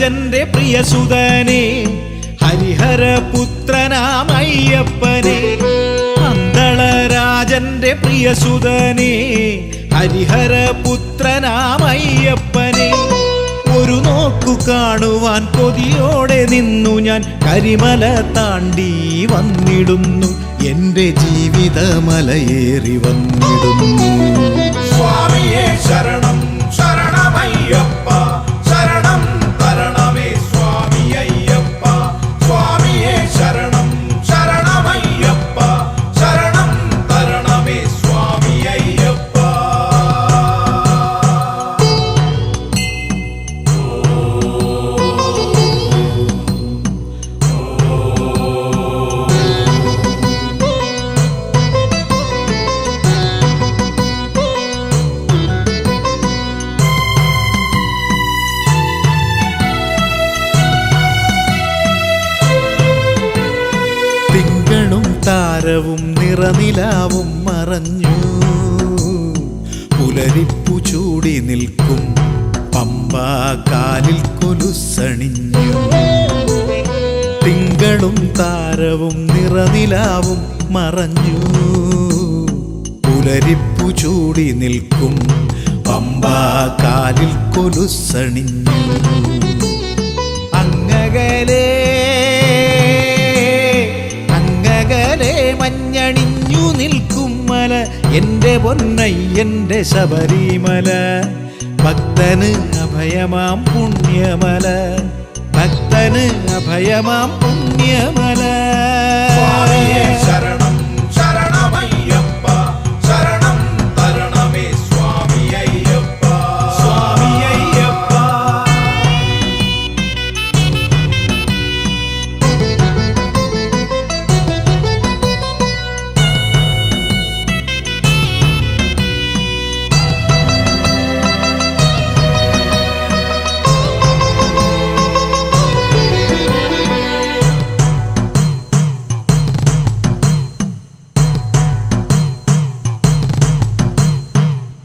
രാജന്റെ പ്രിയസുതനെ ഹരിഹരപുത്രനാമയ്യപ്പനെ പന്തളരാജന്റെ പ്രിയസുതനെ ഹരിഹരപുത്രനാമയ്യപ്പനെ ഒരു നോക്കു കാണുവാൻ കൊതിയോടെ നിന്നു ഞാൻ കരിമല താണ്ടി വന്നിടുന്നു എന്റെ ജീവിതമലയേറി വന്നിടുന്നു സ്വാമിയേ ശരണം ശരണമയ്യപ്പ ശരണം തരണമേ സ്വാമി അയ്യപ്പ സ്വാമിയേ ശരണം ശരണമയ്യപ്പ ശരണം തരണമേ സ്വാമി അയ്യപ്പ തിങ്കളും താരവും നിറനിലാവും മറഞ്ഞു പുലരിപ്പു ചൂടി നിൽക്കും പമ്പാ കാലിൽ കൊലുസണിഞ്ഞു തിങ്കളും താരവും നിറനിലാവും മറഞ്ഞു പുലരിപ്പു ചൂടി നിൽക്കും പമ്പാ കാലിൽ കൊലുസണിഞ്ഞു അങ്ങകലേ മഞ്ഞണിഞ്ഞു നിൽക്കും മല എന്റെ പൊന്നയ്യന്റെ ശബരിമല ഭക്തന് അഭയമാം പുണ്യമല ഭക്തന് അഭയമാം പുണ്യമല സ്വാമിയേ ശരണം ശരണമയ്യപ്പ ശരണം തരണമേ സ്വാമി അയ്യപ്പ സ്വാമി അയ്യപ്പ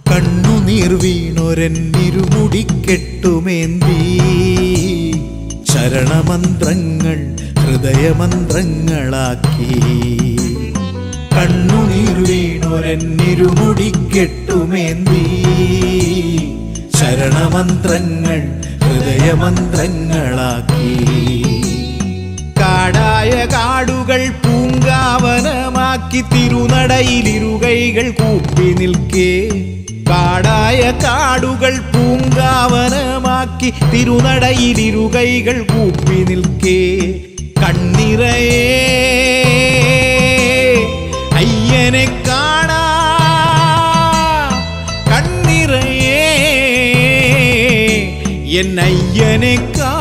കണ്ണുനീർ വീണൊരെന്നിരുമുടിക്കെട്ടുമേന്തി ശരണമന്ത്രങ്ങൾ ഹൃദയമന്ത്രങ്ങളാക്കി കണ്ണുനീർ വീണൊരെന്നിരുമുടിക്കെട്ടുമേന്തി ശരണമന്ത്രങ്ങൾ ഹൃദയമന്ത്രങ്ങളാക്കി കാടായ കാടുകൾ പൂങ്കാവനമാക്കി തിരുനടയിലിരുകൈകൾ കൂപ്പി നിൽക്കേ കാടായ കാടുകൾ പൂങ്കാവനമാക്കി തിരുനടയിലിരുകൈകൾ കൂപ്പി നിൽക്കേ കണ്ണിറയേ അയ്യനെ കാണാ കണ്ണിറയേ എന്നയ്യനെ കാണാ